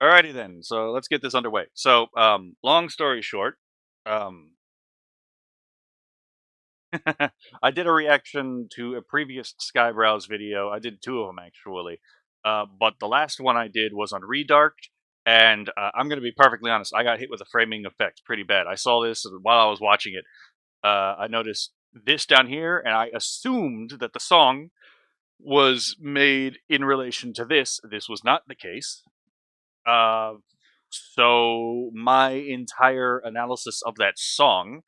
Alrighty then, so let's get this underway. So, long story short, um, I did a reaction to a previous Skybrowse video. I did two of them actually, but the last one I did was on Redarked, and I'm going to be perfectly honest. I got hit with a framing effect pretty bad. I saw this while I was watching it. I noticed this down here, and I assumed that the song was made in relation to this. This was not the case. Uh, so my entire analysis of that song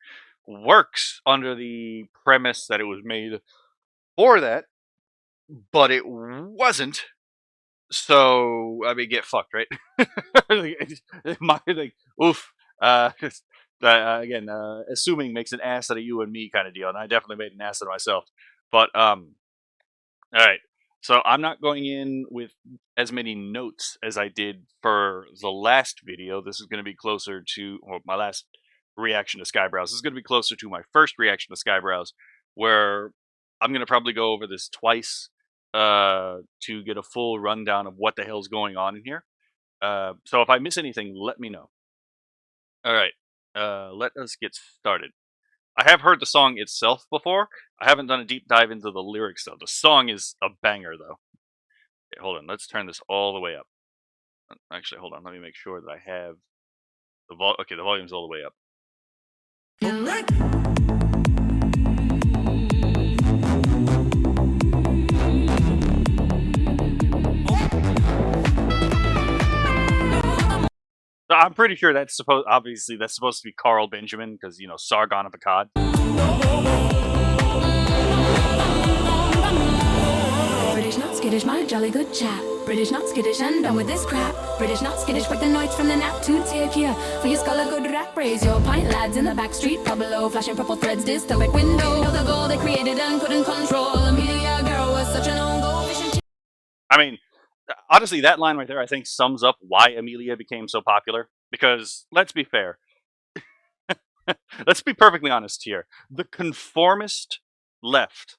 works under the premise that it was made for that, but it wasn't. So I mean, get fucked, right? like, oof. Again, assuming makes an ass out of you and me kind of deal, and I definitely made an ass out of myself. But all right. So I'm not going in with as many notes as I did for the last video. This is going to be closer to, or my last reaction to Skybrowse. This is going to be closer to my first reaction to Skybrowse, where I'm going to probably go over this twice to get a full rundown of what the hell's going on in here. So if I miss anything, let me know. All right, let us get started. I have heard the song itself before. I haven't done a deep dive into the lyrics, though. The song is a banger, though. Okay, hold on. Let's turn this all the way up. Actually, hold on. Let me make sure that I have the okay, the volume's all the way up. So I'm pretty sure that's obviously that's supposed to be Carl Benjamin, because, you know, Sargon of Akkad. British not skittish, my jolly good chap. British not skittish and done with this crap. British not skittish, break the nights from the nap to take you. For your skull a good rap, raise your pint, lads in the back street. Pub below, flashing purple threads, dystopic window. Know the goal they created and couldn't control. Amelia, girl, was such an own goal. I mean, honestly, that line right there, I think, sums up why Amelia became so popular. Because, let's be fair. Let's be perfectly honest here. The conformist left,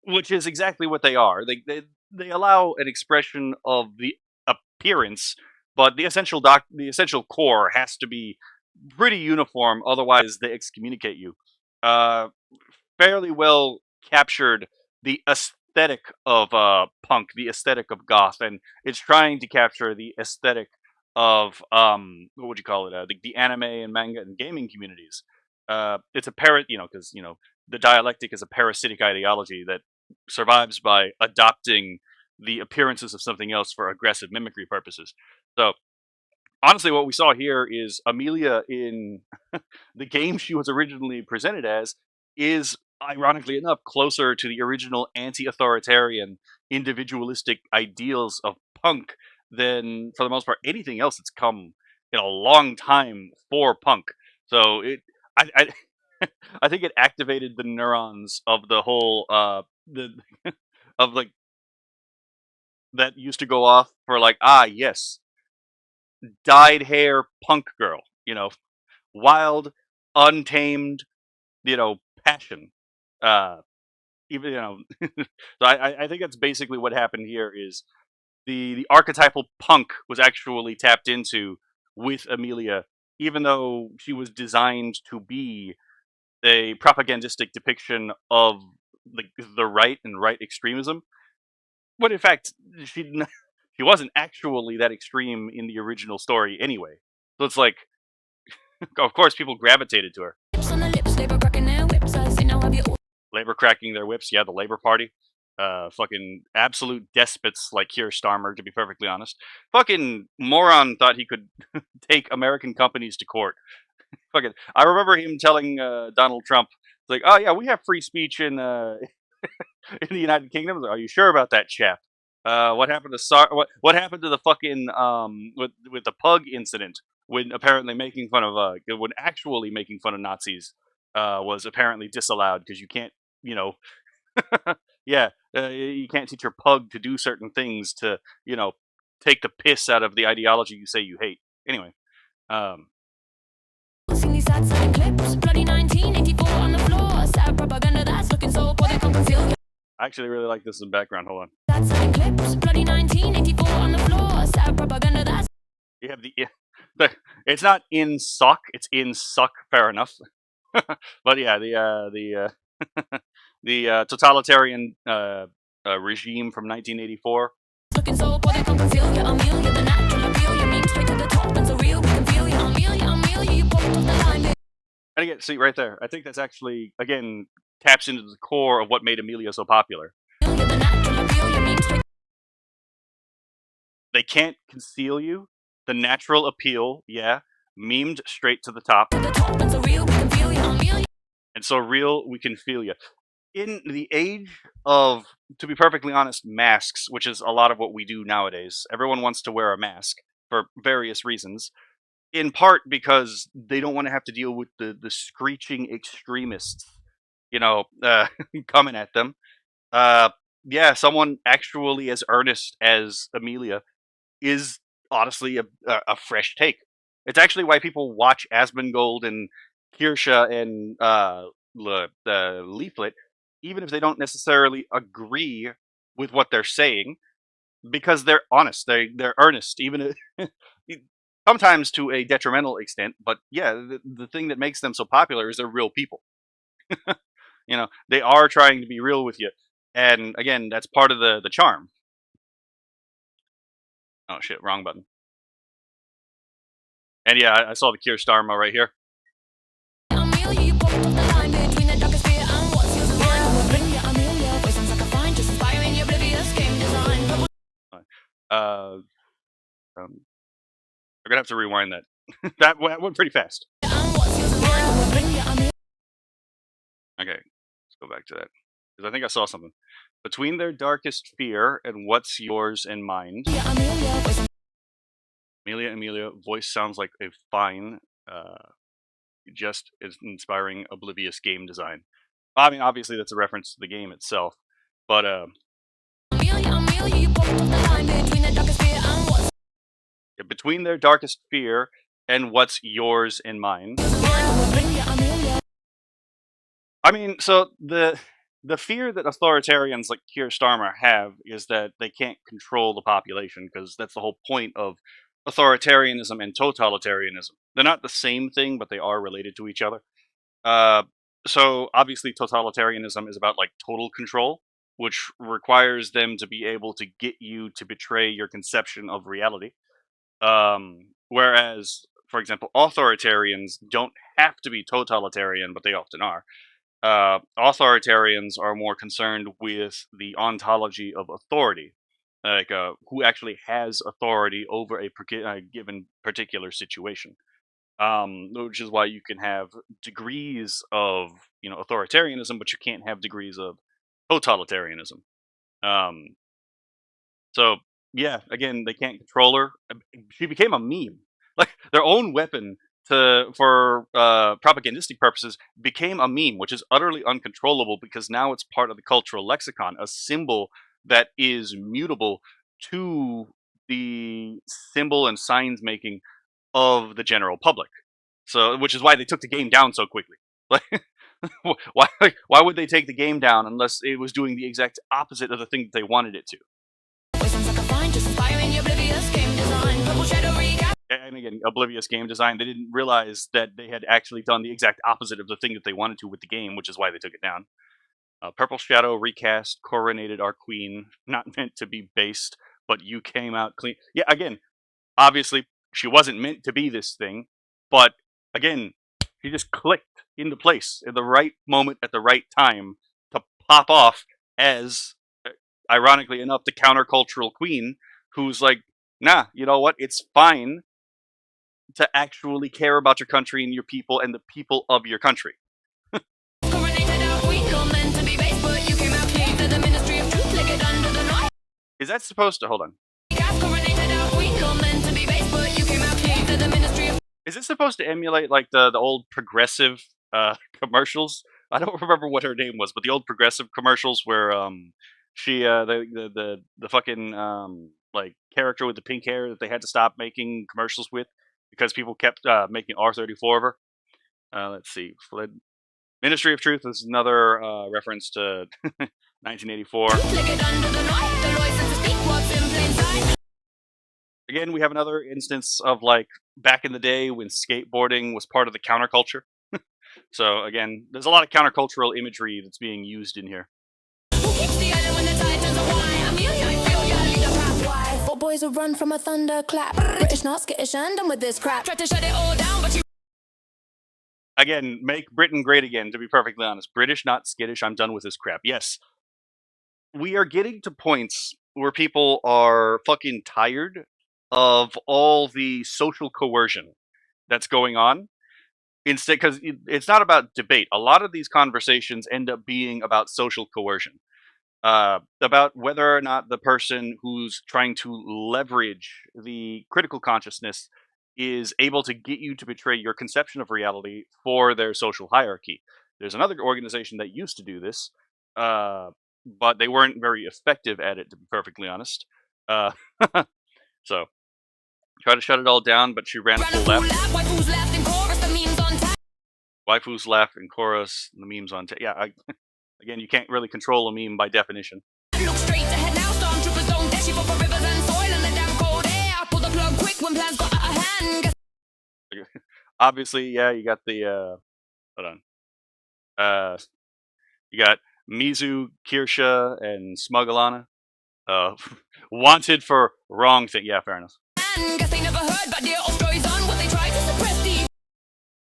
which is exactly what they are. They allow an expression of the appearance, but the essential core has to be pretty uniform, otherwise they excommunicate you. Fairly well captured the aesthetic of punk, the aesthetic of goth, and it's trying to capture the aesthetic of what would you call it? The anime and manga and gaming communities. It's a because the dialectic is a parasitic ideology that survives by adopting the appearances of something else for aggressive mimicry purposes. So honestly, what we saw here is Amelia in the game she was originally presented as is, ironically enough, closer to the original anti-authoritarian individualistic ideals of punk than, for the most part, anything else that's come in a long time for punk. So I think it activated the neurons of the whole of like that used to go off for like, yes, dyed hair punk girl, wild, untamed, passion. Even so I think that's basically what happened here. Is the archetypal punk was actually tapped into with Amelia, even though she was designed to be a propagandistic depiction of the right and right extremism. But in fact, she wasn't actually that extreme in the original story anyway. So it's like, of course, people gravitated to her. Labor cracking their whips, yeah, the Labor Party. Fucking absolute despots like Kierstarmmer, to be perfectly honest. Fucking moron thought he could take American companies to court. Fucking, I remember him telling Donald Trump, like, "Oh yeah, we have free speech in in the United Kingdom." Like, are you sure about that, chap? What happened to what happened to the fucking with the pug incident, when apparently making fun of when actually making fun of Nazis was apparently disallowed because you can't, yeah, you can't teach your pug to do certain things to, take the piss out of the ideology you say you hate. Anyway, I actually really like this in the background. Hold on. it's not in suck, it's in suck. Fair enough. But yeah, the totalitarian regime from 1984. Looking so poor they can't conceal you, Amelia, the natural appeal. You mean straight to the top and so real we can feel you, Amelia, Amelia, you popped off the line, babe. And again, see right there. I think that's actually again taps into the core of what made Amelia so popular. Amelia, the natural appeal. You mean straight They can't conceal you. The natural appeal, yeah, memed straight to the top. to the top and so real we can feel you, Amelia. And so real, we can feel you. In the age of, to be perfectly honest, masks, which is a lot of what we do nowadays, everyone wants to wear a mask for various reasons. In part because they don't want to have to deal with the screeching extremists, coming at them. Yeah, someone actually as earnest as Amelia is honestly a fresh take. It's actually why people watch Asmongold and Kirsha and the Leaflet, even if they don't necessarily agree with what they're saying, because they're honest, they're earnest, even sometimes to a detrimental extent. But yeah, the thing that makes them so popular is they're real people. They are trying to be real with you, and again, that's part of the charm. Oh shit, wrong button. And yeah, I saw the Kierstarmmer right here. Amelia, you popped off the line between the darkest fear and what's yours and mine. We'll bring you, Amelia, voice sounds like a fine, just inspiring your oblivious game design. Purple I'm gonna have to rewind that. That went pretty fast. and what's yours and mine. We'll bring you, Amelia. Okay, let's go back to that because I think I saw something. Between their darkest fear and what's yours and mine. Amelia, voice Amelia, voice sounds like a fine, just is inspiring, oblivious game design. I mean, obviously that's a reference to the game itself, but Amelia, you popped off the line between the darkest fear and what's between their darkest fear and what's yours and mine. mine. We'll bring you, Amelia. I mean, so the fear that authoritarians like Kierstarmmer have is that they can't control the population, because that's the whole point of authoritarianism and totalitarianism. They're not the same thing, but they are related to each other. So obviously totalitarianism is about like total control, which requires them to be able to get you to betray your conception of reality. Whereas, for example, authoritarians don't have to be totalitarian, but they often are. Authoritarians are more concerned with the ontology of authority, like who actually has authority over a given particular situation. Which is why you can have degrees of authoritarianism, but you can't have degrees of totalitarianism. So yeah, again, they can't control her. She became a meme, like their own weapon for propagandistic purposes became a meme, which is utterly uncontrollable because now it's part of the cultural lexicon, a symbol that is mutable to the symbol and signs making of the general public. So, which is why they took the game down so quickly. Like, why would they take the game down unless it was doing the exact opposite of the thing that they wanted it to? Voice sounds like a fine, just inspiring your oblivious game design. Purple shadow recap. And again, oblivious game design. They didn't realize that they had actually done the exact opposite of the thing that they wanted to with the game, which is why they took it down. Purple Shadow recast, coronated our queen. Not meant to be based, but you came out clean. Yeah, again, obviously she wasn't meant to be this thing, but again, she just clicked into place in the right moment at the right time to pop off as, ironically enough, the countercultural queen who's like, nah, you know what? It's fine to actually care about your country and your people and the people of your country. Coronated our queen, you're meant to be based, but you came out clean to the ministry of truth, like it under the noise. Is that supposed to, hold on, Coronated our queen, you're meant to be based, but you came out clean to the ministry of is it supposed to emulate like the old progressive commercials? I don't remember what her name was, but the old progressive commercials where she the fucking like character with the pink hair that they had to stop making commercials with because people kept making R34 of her. Let's see, Ministry of Truth is another reference to 1984. Again, we have another instance of like back in the day when skateboarding was part of the counterculture. So again, there's a lot of countercultural imagery that's being used in here. Who keeps the island when the tide turns away? Amelia, I feel you lead the path. Why? 4 boys will run from a thunderclap. British, not skittish, and done with this crap. Tried to shut it all down, but you. Again, make Britain great again, to be perfectly honest. British, not skittish, I'm done with this crap. Yes. We are getting to points where people are fucking tired of all the social coercion that's going on. Instead, because it's not about debate. A lot of these conversations end up being about social coercion. About whether or not the person who's trying to leverage the critical consciousness is able to get you to betray your conception of reality for their social hierarchy. There's another organization that used to do this, but they weren't very effective at it, to be perfectly honest. Uh, so, try to shut it all down, but she ran full left. Waifus laughed in chorus, the memes on tap. Waifus laugh in chorus, the memes on. Yeah, again, you can't really control a meme by definition. Look straight ahead now, Stormtroopers don't dash you for rivers and soil and the damn cold air. Pull the plug quick when plans got out of hand. Obviously, yeah, you got the hold on. You got Mizu, Kirsha, and Smugalana. Wanted for wrong thing. Yeah, fair enough. Guess they never heard about the old stories on what they tried to suppress the.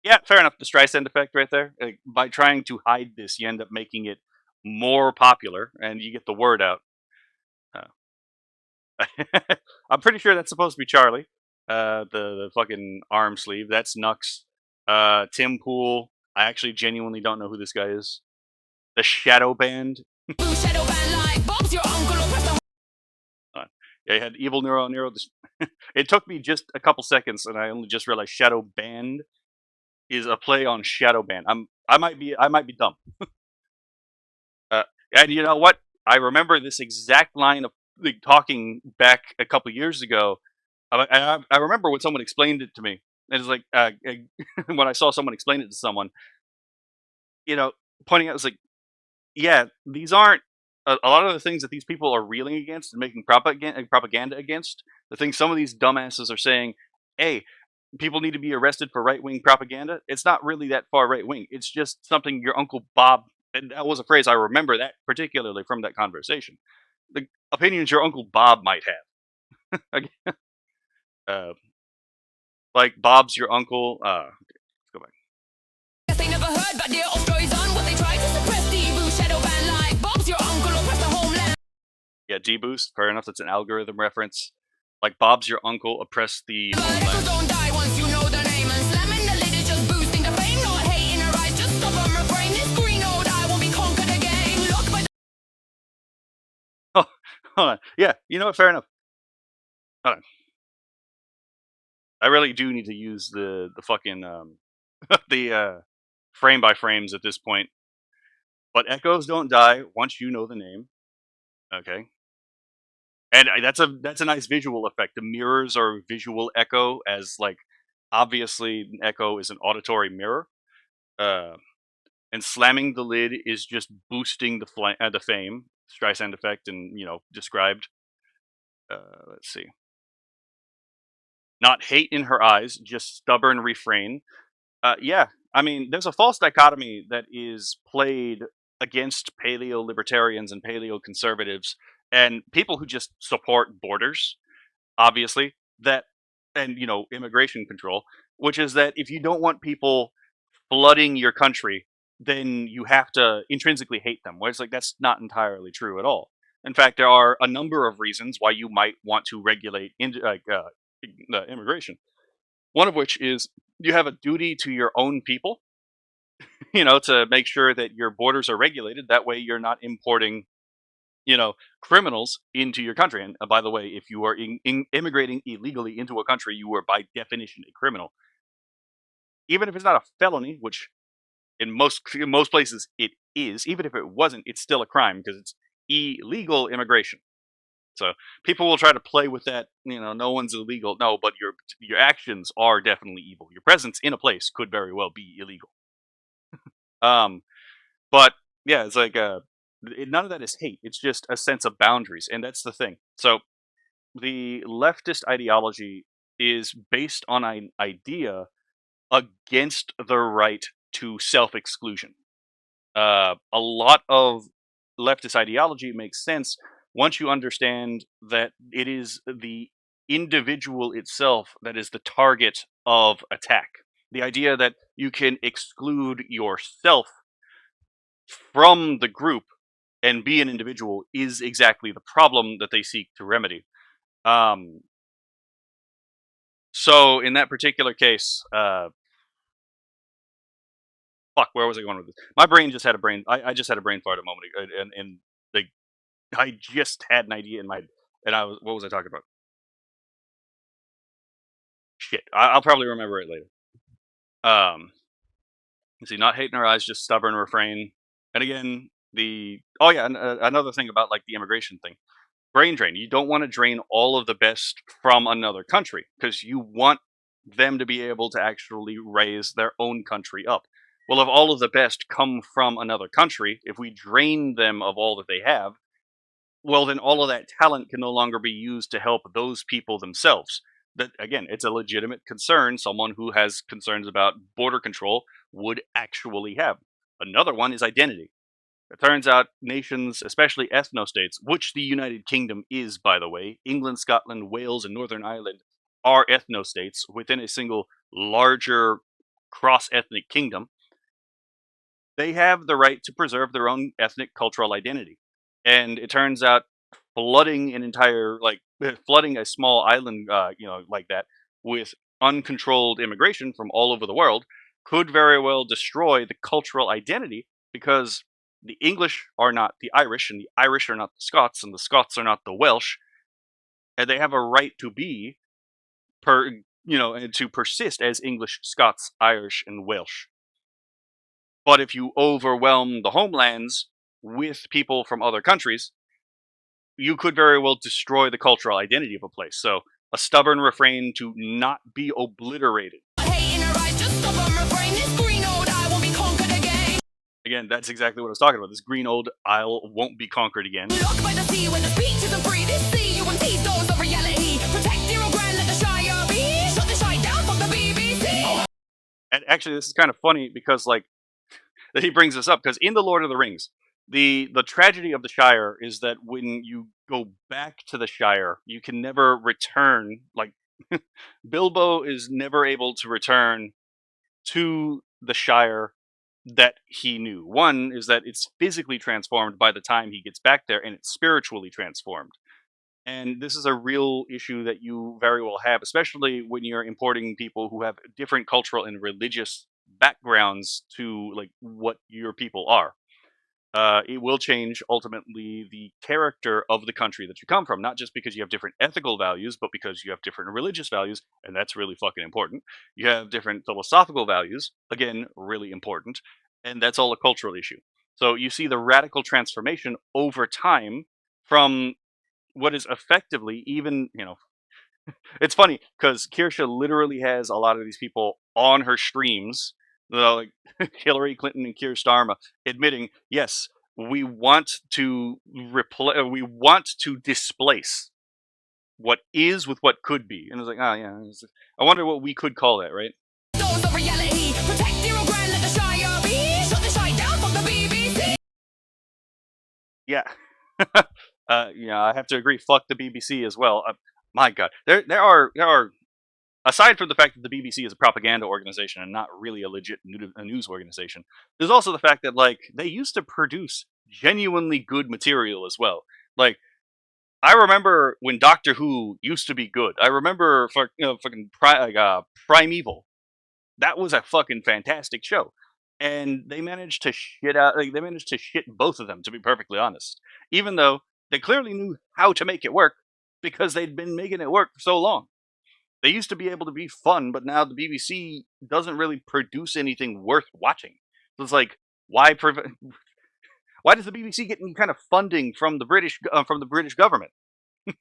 Yeah, fair enough. The Streisand effect right there. By trying to hide this, you end up making it more popular, and you get the word out. I'm pretty sure that's supposed to be Charlie. The fucking arm sleeve. That's Nux. Tim Pool. I actually genuinely don't know who this guy is. The Shadow Band. Blue shadow band like Bob's your uncle or press the. Yeah, you had Evil Nero. It took me just a couple seconds, and I only just realized Shadow Band is a play on Shadow Band. I might be dumb. And you know what? I remember this exact line of like, talking back a couple years ago. I remember when someone explained it to me. It's like when I saw someone explain it to someone, pointing out, it's like, yeah, these aren't a lot of the things that these people are reeling against and making propaganda against. The things some of these dumbasses are saying, hey, people need to be arrested for right-wing propaganda. It's not really that far right-wing. It's just something your Uncle Bob, and that was a phrase I remember that particularly from that conversation. The opinions your Uncle Bob might have. Like Bob's your uncle. Let's go back. Guess they never heard about the old stories on what they tried to suppress the blue shadow band like Bob's your uncle or press the homeland. Yeah, D-Boost. Fair enough. That's an algorithm reference. Like Bob's your uncle, oppress the homeland. Don't die once you know the name and slamming the lid is just boosting the fame. Not hating her eyes, just stop on refrain. This green old eye will be conquered again. Look by the. Oh, hold on. Yeah, you know what? Fair enough. Hold on. I really do need to use the fucking the frame by frames at this point. But echoes don't die once you know the name. Okay. And that's a nice visual effect. The mirrors are visual echo, as like obviously an echo is an auditory mirror, and slamming the lid is just boosting the fame. Streisand effect, and described. Let's see. Not hate in her eyes, just stubborn refrain. Yeah, I mean, there's a false dichotomy that is played against paleo libertarians and paleo conservatives and people who just support borders, obviously, that and immigration control, which is that if you don't want people flooding your country, then you have to intrinsically hate them. Where it's like that's not entirely true at all. In fact, there are a number of reasons why you might want to regulate immigration. One of which is you have a duty to your own people, to make sure that your borders are regulated. That way, you're not importing, criminals into your country. And by the way, if you are immigrating illegally into a country, you are by definition a criminal. Even if it's not a felony, which in most places it is. Even if it wasn't, it's still a crime because it's illegal immigration. So people will try to play with that. No one's illegal. No, but your actions are definitely evil. Your presence in a place could very well be illegal. But yeah, it's like none of that is hate. It's just a sense of boundaries, and that's the thing. So the leftist ideology is based on an idea against the right to self-exclusion. A lot of leftist ideology makes sense once you understand that it is the individual itself that is the target of attack. The idea that you can exclude yourself from the group and be an individual is exactly the problem that they seek to remedy. Um, so in that particular case, fuck, where was I going with this? My brain just had a brain. I just had a brain fart a moment ago, and like I just had an idea in my, and I was, what was I talking about? Shit, I'll probably remember it later. You see, not hate in our eyes, just stubborn refrain. And again, another thing about like the immigration thing, brain drain. You don't want to drain all of the best from another country because you want them to be able to actually raise their own country up. Well, if all of the best come from another country, if we drain them of all that they have, well, then all of that talent can no longer be used to help those people themselves. That again, it's a legitimate concern. Someone who has concerns about border control would actually have. Another one is identity. It turns out nations, especially ethno-states, which the United Kingdom is, by the way, England, Scotland, Wales, and Northern Ireland are ethno-states within a single larger cross-ethnic kingdom. They have the right to preserve their own ethnic cultural identity. And it turns out flooding an entire, flooding a small island, like that with uncontrolled immigration from all over the world could very well destroy the cultural identity because the English are not the Irish, and the Irish are not the Scots, and the Scots are not the Welsh, and they have a right to be, and to persist as English, Scots, Irish, and Welsh. But if you overwhelm the homelands with people from other countries, you could very well destroy the cultural identity of a place. So a stubborn refrain to not be obliterated. Again, that's exactly what I was talking about. This green old isle won't be conquered again. And actually, this is kind of funny because, like, that he brings this up because in the Lord of the Rings, the tragedy of the Shire is that when you go back to the Shire, you can never return. Like, Bilbo is never able to return to the Shire that he knew. One is that it's physically transformed by the time he gets back there, and it's spiritually transformed. And this is a real issue that you very well have, especially when you're importing people who have different cultural and religious backgrounds to like what your people are. It will change ultimately the character of the country that you come from, not just because you have different ethical values, but because you have different religious values, and that's really fucking important. You have different philosophical values, again, really important, and that's all a cultural issue. So you see the radical transformation over time from what is effectively even, it's funny because Kiersha literally has a lot of these people on her streams, like Hillary Clinton and Kierstarmmer, admitting, yes, we want to displace what is with what could be. And it's like, oh yeah, I wonder what we could call that, right? Yeah. I have to agree. Fuck the BBC as well. My God, there are aside from the fact that the BBC is a propaganda organization and not really a legit news organization, there's also the fact that like they used to produce genuinely good material as well. Like I remember when Doctor Who used to be good. I remember Primeval. That was a fucking fantastic show. And they managed to shit both of them, to be perfectly honest. Even though they clearly knew how to make it work because they'd been making it work for so long. They used to be able to be fun, but now the BBC doesn't really produce anything worth watching. So it's like, why does the BBC get any kind of funding from the British government?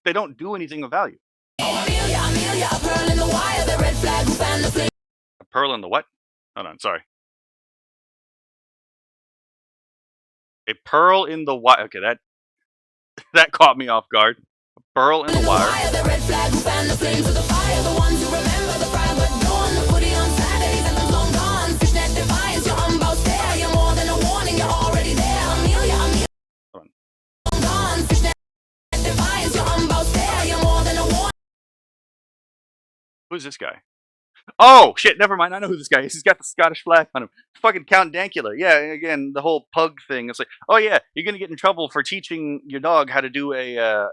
They don't do anything of value. Amelia, Amelia, a pearl in the wire, the red flag who fanned the flame. A pearl in the what? Hold on, sorry. A pearl in the wire. Okay, that caught me off guard. burl in the wire. The red flag who fan the flames of the fire, the ones who remember the fire but dawn, the footy on Saturdays and the long gone. Fishnet defiance, your unbound stare, you're more than a warning, you're already there. Amelia, Amelia, long gone. Fishnet defiance, your unbound stare, you're more than a warning. Who's this guy? Oh shit! Never mind. I know who this guy is. He's got the Scottish flag on him. Fucking Count Dankula. Yeah. Again, the whole pug thing. It's like, oh yeah, you're gonna get in trouble for teaching your dog how to do a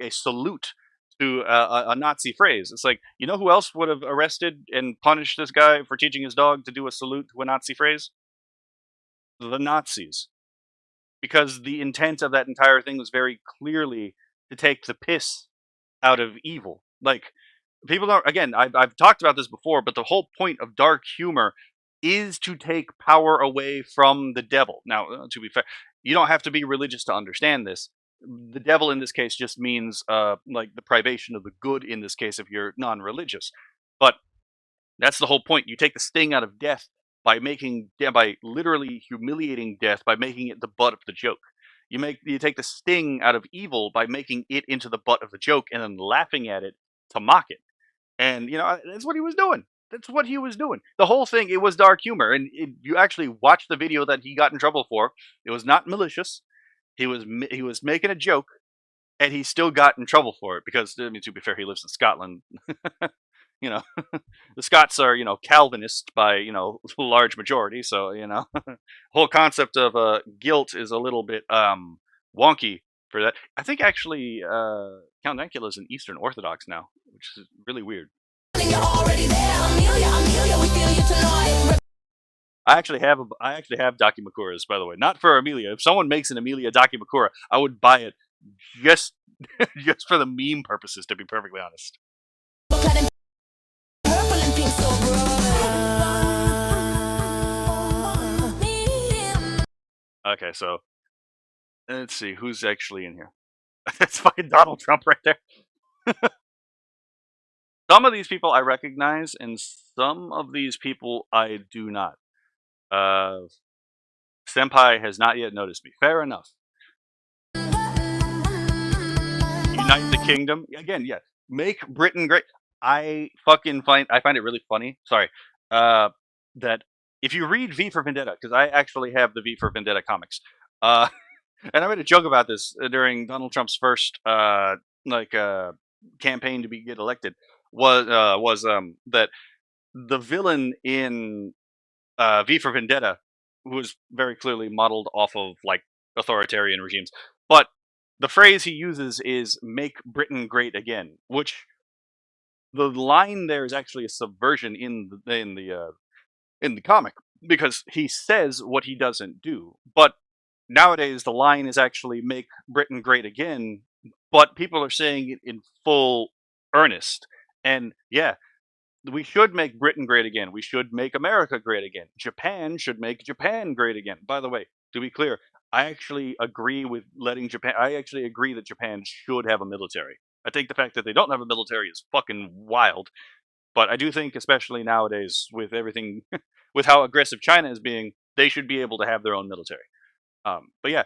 salute to a Nazi phrase. It's like, you know who else would have arrested and punished this guy for teaching his dog to do a salute to a Nazi phrase? The Nazis, because the intent of that entire thing was very clearly to take the piss out of evil. Like, people don't, again, I've talked about this before, but the whole point of dark humor is to take power away from the devil. Now, to be fair, you don't have to be religious to understand this. The devil in this case just means like the privation of the good in this case if you're non-religious. But that's the whole point. You take the sting out of death by literally humiliating death by making it the butt of the joke. You take the sting out of evil by making it into the butt of the joke and then laughing at it to mock it. And that's what he was doing. That's what he was doing. The whole thing, it was dark humor. And you actually watch the video that he got in trouble for. It was not malicious. He was making a joke, and he still got in trouble for it because, I mean, to be fair, he lives in Scotland. The Scots are, Calvinist by, large majority. So, whole concept of guilt is a little bit wonky for that. I think actually Count Dankula is an Eastern Orthodox now, which is really weird. You're already there. Amelia, Amelia, we feel you tonight. I actually have Dakimakuras, by the way. Not for Amelia. If someone makes an Amelia Dakimakura, I would buy it just just for the meme purposes, to be perfectly honest. Purple and pink so bright. Okay, so let's see who's actually in here. That's fucking Donald Trump right there. Some of these people I recognize, and some of these people I do not. Senpai has not yet noticed me. Fair enough. Unite the kingdom. Again, yes. Make Britain great. I find it really funny. Sorry. That if you read V for Vendetta, because I actually have the V for Vendetta comics, and I made a joke about this during Donald Trump's first campaign to get elected, was that the villain in V for Vendetta was very clearly modeled off of like authoritarian regimes, but the phrase he uses is "make Britain great again," which the line there is actually a subversion in the comic, because he says what he doesn't do. But nowadays the line is actually "make Britain great again," but people are saying it in full earnest. And yeah, we should make Britain great again. We should make America great again. Japan should make Japan great again. By the way, to be clear, I actually agree with letting Japan. I actually agree that Japan should have a military. I think the fact that they don't have a military is fucking wild. But I do think, especially nowadays, with everything, with how aggressive China is being, they should be able to have their own military. But yeah,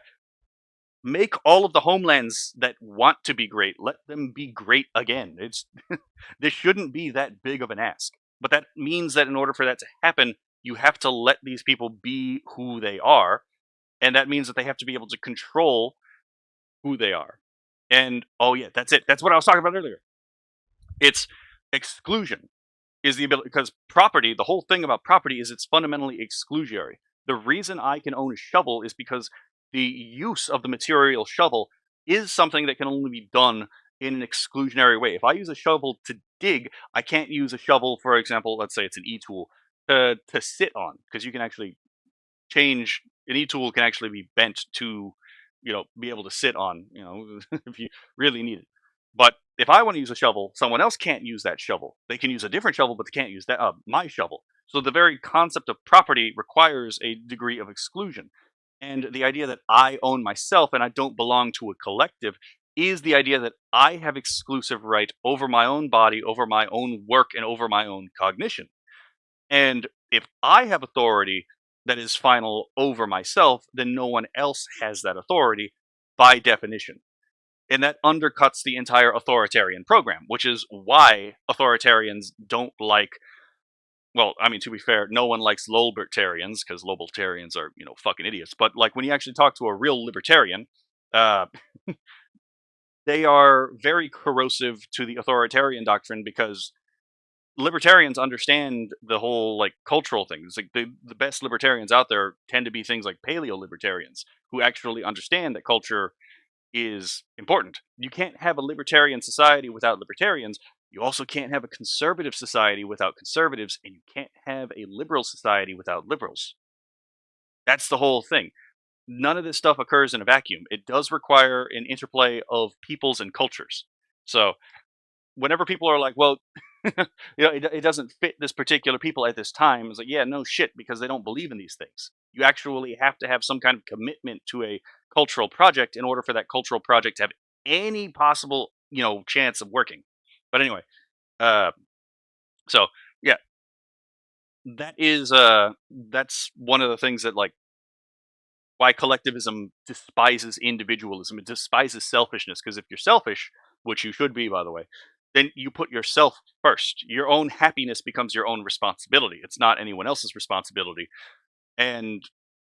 make all of the homelands that want to be great, let them be great again. This shouldn't be that big of an ask. But that means that in order for that to happen, you have to let these people be who they are. And that means that they have to be able to control who they are. And, oh yeah, that's it. That's what I was talking about earlier. It's exclusion is the ability, because property, the whole thing about property is it's fundamentally exclusionary. The reason I can own a shovel is because the use of the material shovel is something that can only be done in an exclusionary way. If I use a shovel to dig, I can't use a shovel, for example, let's say it's an e-tool, to sit on, because you can actually change, an e-tool can actually be bent to, be able to sit on, if you really need it. But if I want to use a shovel, someone else can't use that shovel. They can use a different shovel, but they can't use that my shovel. So the very concept of property requires a degree of exclusion. And the idea that I own myself and I don't belong to a collective is the idea that I have exclusive right over my own body, over my own work, and over my own cognition. And if I have authority that is final over myself, then no one else has that authority by definition. And that undercuts the entire authoritarian program, which is why authoritarians don't like. Well, I mean, to be fair, no one likes libertarians because libertarians are, fucking idiots. But like when you actually talk to a real libertarian, uh, they are very corrosive to the authoritarian doctrine because libertarians understand the whole like cultural things. Like the best libertarians out there tend to be things like paleo libertarians who actually understand that culture is important. You can't have a libertarian society without libertarians. You also can't have a conservative society without conservatives, and you can't have a liberal society without liberals. That's the whole thing. None of this stuff occurs in a vacuum. It does require an interplay of peoples and cultures. So whenever people are like, well, it doesn't fit this particular people at this time, it's like, yeah, no shit, because they don't believe in these things. You actually have to have some kind of commitment to a cultural project in order for that cultural project to have any possible, chance of working. But anyway, uh, so yeah, that's one of the things that like why collectivism despises individualism. It despises selfishness because if you're selfish, which you should be, by the way, then you put yourself first. Your own happiness becomes your own responsibility. It's not anyone else's responsibility. And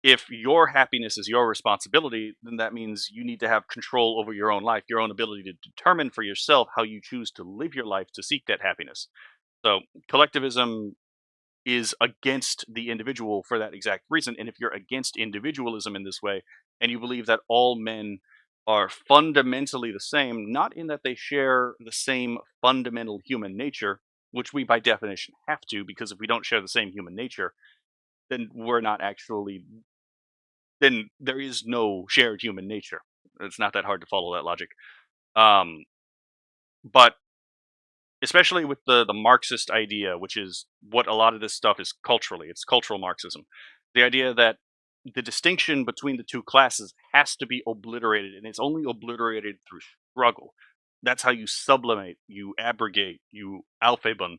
if your happiness is your responsibility, then that means you need to have control over your own life, your own ability to determine for yourself how you choose to live your life to seek that happiness. So collectivism is against the individual for that exact reason. And if you're against individualism in this way, and you believe that all men are fundamentally the same, not in that they share the same fundamental human nature, which we by definition have to, because if we don't share the same human nature, then we're not actually, then there is no shared human nature. It's not that hard to follow that logic. Um, but especially with the Marxist idea, which is what a lot of this stuff is culturally. It's cultural Marxism. The idea that the distinction between the two classes has to be obliterated, and it's only obliterated through struggle. That's how you sublimate, you abrogate, you aufheben,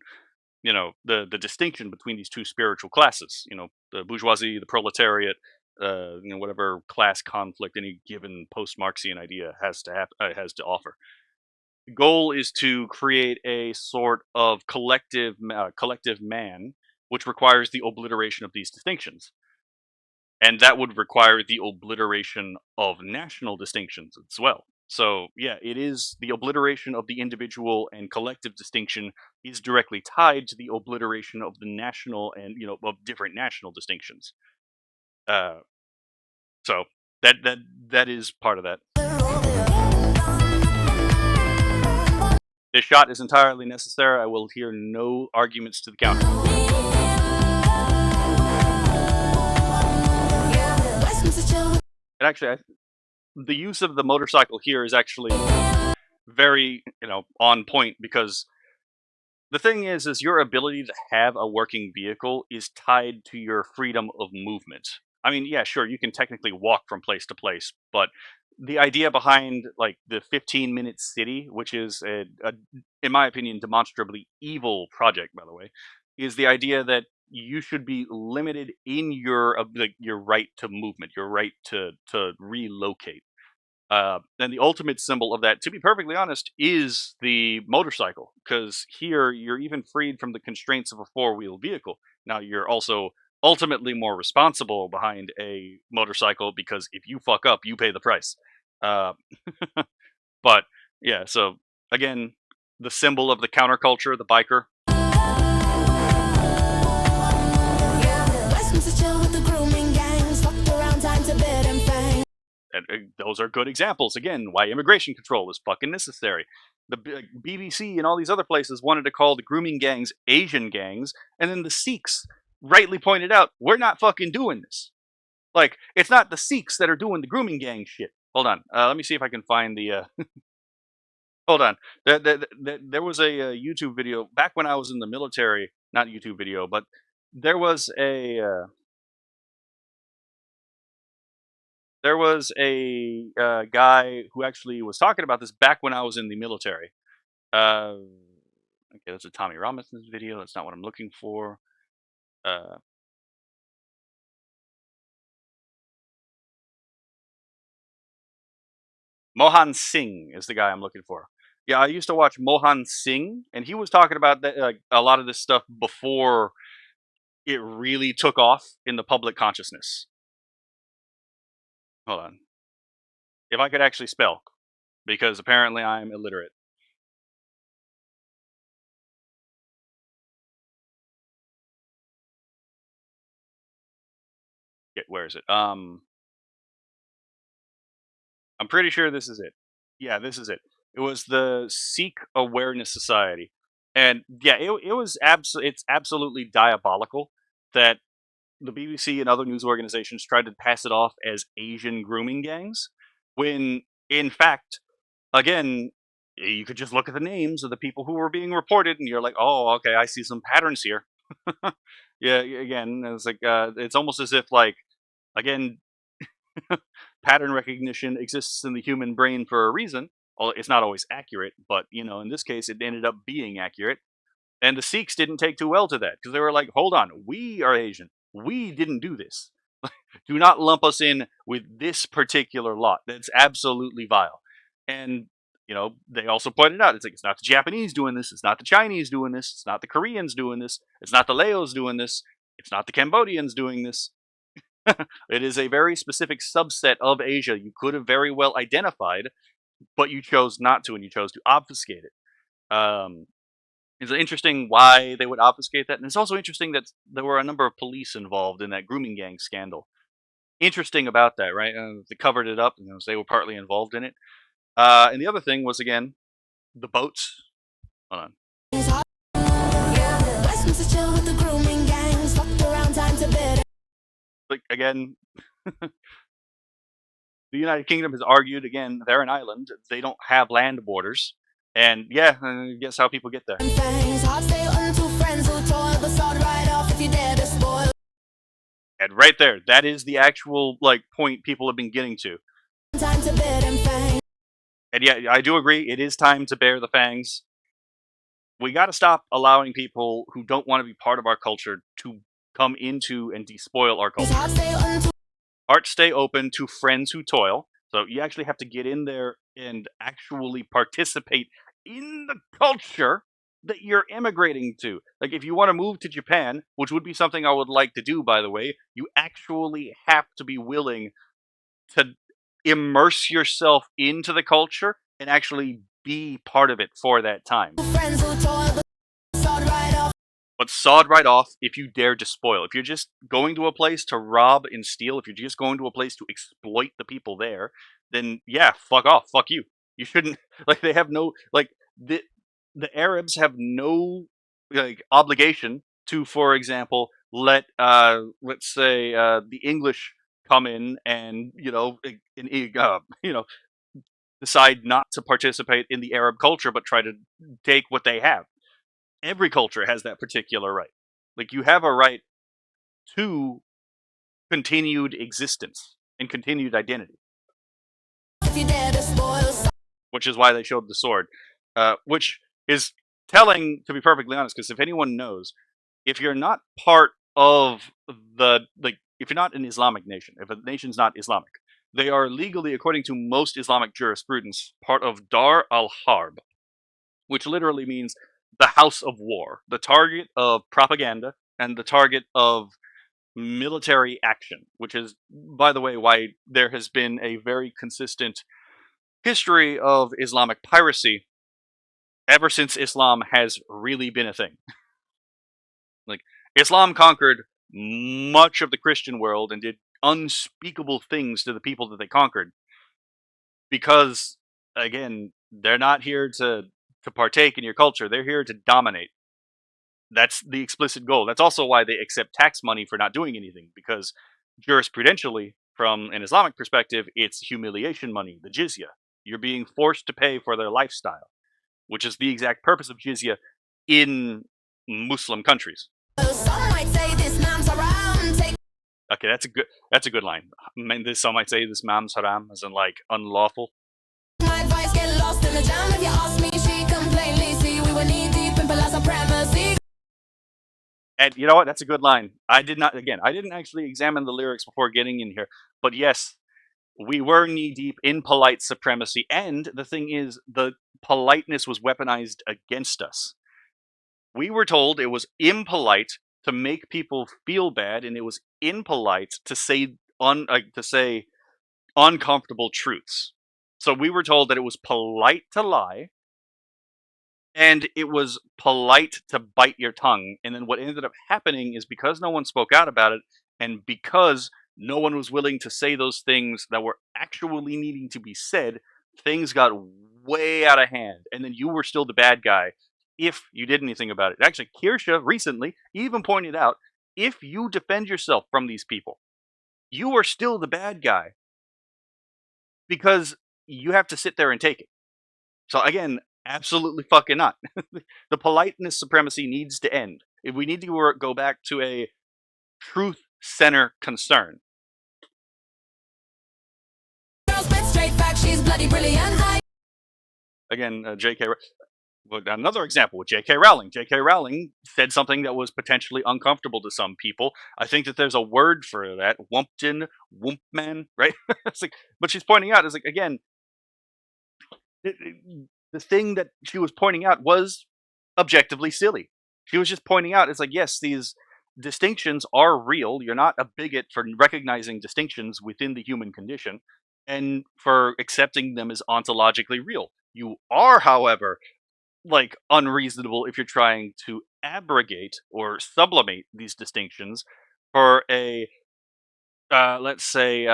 the distinction between these two spiritual classes. The bourgeoisie, the proletariat, whatever class conflict any given post-Marxian idea has to offer. The goal is to create a sort of collective man, which requires the obliteration of these distinctions, and that would require the obliteration of national distinctions as well. So yeah, it is the obliteration of the individual and collective distinction is directly tied to the obliteration of the national and of different national distinctions. Uh, so that is part of that. This shot is entirely necessary. I will hear no arguments to the counter. And actually, the use of the motorcycle here is actually very, on point because the thing is your ability to have a working vehicle is tied to your freedom of movement. I mean, yeah, sure, you can technically walk from place to place, but the idea behind like the 15-minute city, which is in my opinion, demonstrably evil project, by the way, is the idea that you should be limited in your right to movement, your right to relocate. And the ultimate symbol of that, to be perfectly honest, is the motorcycle. Because here you're even freed from the constraints of a four-wheel vehicle. Now you're also ultimately more responsible behind a motorcycle because if you fuck up, you pay the price. Uh, but yeah, so again, the symbol of the counterculture, the biker. And those are good examples. Again, why immigration control is fucking necessary. The BBC and all these other places wanted to call the grooming gangs Asian gangs, and then the Sikhs rightly pointed out, we're not fucking doing this. Like, it's not the Sikhs that are doing the grooming gang shit. Hold on. Let me see if I can find the... Hold on. There was a YouTube video back when I was in the military. Not YouTube video, but there was a... guy who actually was talking about this back when I was in the military. Okay, that's a Tommy Robinson's video. That's not what I'm looking for. Mohan Singh is the guy I'm looking for. Yeah, I used to watch Mohan Singh, and he was talking about a lot of this stuff before it really took off in the public consciousness. Hold on. If I could actually spell, because apparently I'm illiterate. Where is it? I'm pretty sure this is it. Yeah, this is it. It was the Sikh Awareness Society, and yeah, it was it's absolutely diabolical that the BBC and other news organizations tried to pass it off as Asian grooming gangs, when in fact, again, you could just look at the names of the people who were being reported, and you're like, oh, okay, I see some patterns here. Yeah, again, it's like it's almost as if like again pattern recognition exists in the human brain for a reason. Well, it's not always accurate, but in this case, it ended up being accurate. And the Sikhs didn't take too well to that because they were like, "Hold on, we are Asian. We didn't do this. Do not lump us in with this particular lot. That's absolutely vile." And they also pointed out, it's like it's not the Japanese doing this, it's not the Chinese doing this, it's not the Koreans doing this, it's not the Laos doing this, it's not the Cambodians doing this. It is a very specific subset of Asia you could have very well identified, but you chose not to, and you chose to obfuscate it. It's interesting why they would obfuscate that, and it's also interesting that there were a number of police involved in that grooming gang scandal. Interesting about that, right? They covered it up, and they were partly involved in it. And the other thing was, again, the boats. Hold on. Like, again, the United Kingdom has argued, again, they're an island. They don't have land borders. And yeah, guess how people get there. And right there, that is the actual point people have been getting to. And yeah, I do agree, it is time to bear the fangs. We got to stop allowing people who don't want to be part of our culture to come into and despoil our culture. Hearts stay open to friends who toil. So you actually have to get in there and actually participate in the culture that you're immigrating to. Like, if you want to move to Japan, which would be something I would like to do, by the way, you actually have to be willing to immerse yourself into the culture and actually be part of it for that time. But sawed right off if you dare despoil. If you're just going to a place to rob and steal, if you're just going to a place to exploit the people there, then yeah, fuck off, fuck you. You shouldn't, they have no, the Arabs have no, obligation to, for example, let, let's say, the English come in and, decide not to participate in the Arab culture, but try to take what they have. Every culture has that particular right. You have a right to continued existence and continued identity. Which is why they showed the sword. Which is telling, to be perfectly honest, because if anyone knows, if you're not part of if you're not an Islamic nation, if a nation's not Islamic, they are legally, according to most Islamic jurisprudence, part of Dar al-Harb, which literally means the house of war, the target of propaganda, and the target of military action, which is, by the way, why there has been a very consistent history of Islamic piracy ever since Islam has really been a thing. Islam conquered much of the Christian world and did unspeakable things to the people that they conquered because, again, they're not here to partake in your culture. They're here to dominate. That's the explicit goal. That's also why they accept tax money for not doing anything, because jurisprudentially, from an Islamic perspective, it's humiliation money, the jizya. You're being forced to pay for their lifestyle, which is the exact purpose of jizya in Muslim countries. Okay, that's a good line. Some might say this mam's haram, as in unlawful. My advice, get lost in the jam. If you ask me, she can plainly see we were knee deep in palace supremacy. And you know what? That's a good line. I didn't actually examine the lyrics before getting in here, but yes, We were knee deep in polite supremacy, and the thing is, the politeness was weaponized against us. We were told it was impolite to make people feel bad, and it was impolite to say uncomfortable truths. So we were told that it was polite to lie, and it was polite to bite your tongue. And then what ended up happening is, because no one spoke out about it, and because no one was willing to say those things that were actually needing to be said, things got way out of hand. And then you were still the bad guy if you did anything about it. Actually, Kiersha recently even pointed out, if you defend yourself from these people, you are still the bad guy, because you have to sit there and take it. So again, absolutely fucking not. The politeness supremacy needs to end. If we need to go back to a truth center concern. Girl spit straight back, she's bloody brilliant. Again, another example with J.K. Rowling. J.K. Rowling said something that was potentially uncomfortable to some people. I think that there's a word for that, wumpman, right? It's like, but she's pointing out, is like, again, the thing that she was pointing out was objectively silly. She was just pointing out, it's like, yes, these distinctions are real. You're not a bigot for recognizing distinctions within the human condition and for accepting them as ontologically real. You are, however, like, unreasonable if you're trying to abrogate or sublimate these distinctions for a let's say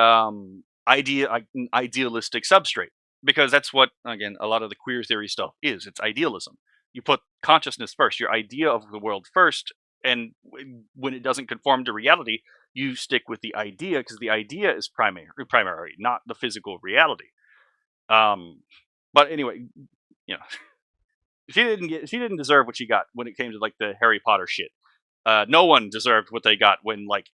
idealistic substrate, because that's what, again, a lot of the queer theory stuff is. It's idealism. You put consciousness first, your idea of the world first, and when it doesn't conform to reality, you stick with the idea, because the idea is primary, not the physical reality. But anyway, you know, she didn't deserve what she got when it came to, like, the Harry Potter shit. No one deserved what they got when, like,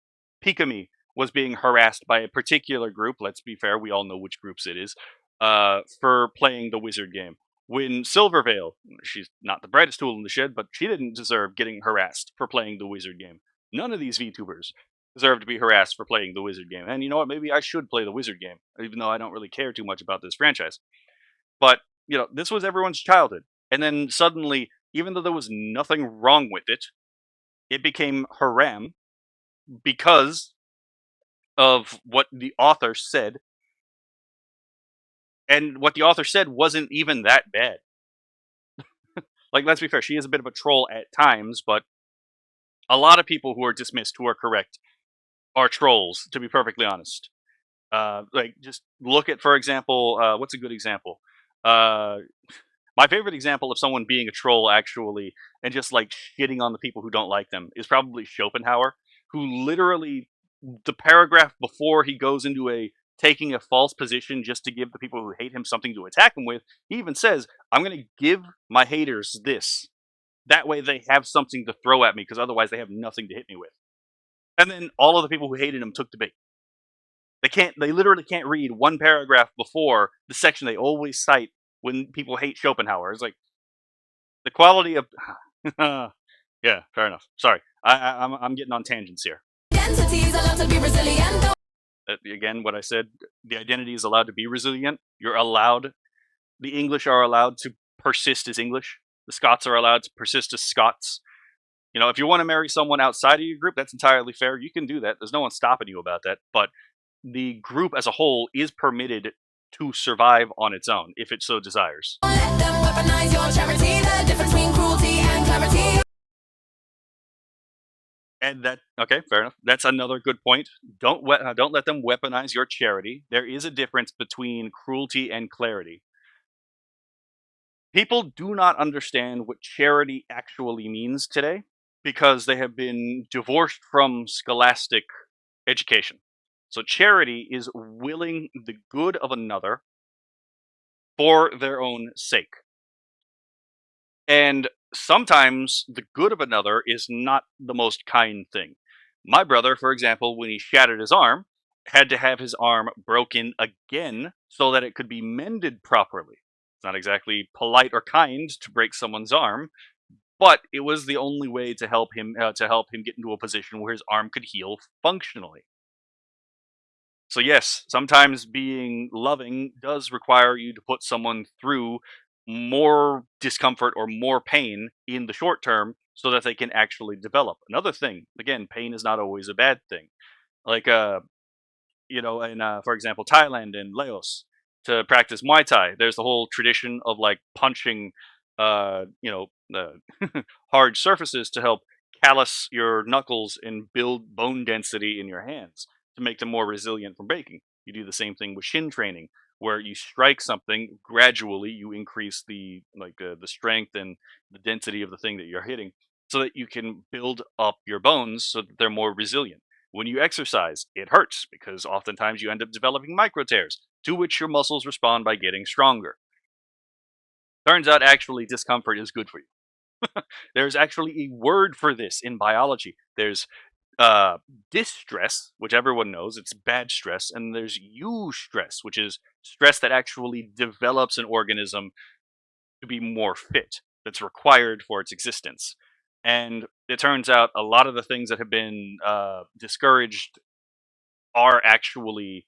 Pikami was being harassed by a particular group. Let's be fair, we all know which groups it is, for playing the wizard game. When Silvervale, she's not the brightest tool in the shed, but she didn't deserve getting harassed for playing the wizard game. None of these VTubers deserve to be harassed for playing the wizard game. And you know what? Maybe I should play the wizard game, even though I don't really care too much about this franchise. But, this was everyone's childhood. And then suddenly, even though there was nothing wrong with it, it became haram because of what the author said. And what the author said wasn't even that bad. Like, let's be fair, she is a bit of a troll at times, but a lot of people who are dismissed, who are correct, are trolls, to be perfectly honest. Like, just look at, for example, what's a good example? My favorite example of someone being a troll, actually, and just, like, shitting on the people who don't like them, is probably Schopenhauer, who literally, the paragraph before he goes into taking a false position just to give the people who hate him something to attack him with, he even says, I'm going to give my haters this. That way they have something to throw at me, because otherwise they have nothing to hit me with. And then all of the people who hated him took the bait. They literally can't read one paragraph before the section they always cite when people hate Schopenhauer. It's like, the quality of yeah, fair enough. Sorry, I'm getting on tangents here. Again, what I said, the identity is allowed to be resilient. The English are allowed to persist as English. The Scots are allowed to persist as Scots. If you want to marry someone outside of your group, that's entirely fair. You can do that. There's no one stopping you about that. But the group as a whole is permitted to survive on its own, if it so desires. Let them weaponize your charity, the difference between cruelty and clarity. And okay, fair enough. That's another good point. Don't let them weaponize your charity. There is a difference between cruelty and clarity. People do not understand what charity actually means today, because they have been divorced from scholastic education. So charity is willing the good of another for their own sake. And sometimes the good of another is not the most kind thing. My brother, for example, when he shattered his arm, had to have his arm broken again so that it could be mended properly. It's not exactly polite or kind to break someone's arm, but it was the only way to help him get into a position where his arm could heal functionally. So yes, sometimes being loving does require you to put someone through more discomfort or more pain in the short term so that they can actually develop. Another thing, again, pain is not always a bad thing. Like in for example, Thailand and Laos, to practice Muay Thai, there's the whole tradition of like punching the hard surfaces to help callus your knuckles and build bone density in your hands to make them more resilient from breaking. You do the same thing with shin training, where you strike something gradually, you increase the strength and the density of the thing that you're hitting, so that you can build up your bones so that they're more resilient. When you exercise, it hurts because oftentimes you end up developing micro tears, to which your muscles respond by getting stronger. Turns out actually discomfort is good for you. There's actually a word for this in biology. There's distress, which everyone knows, it's bad stress, and there's eustress, which is stress that actually develops an organism to be more fit, that's required for its existence. And it turns out a lot of the things that have been discouraged are actually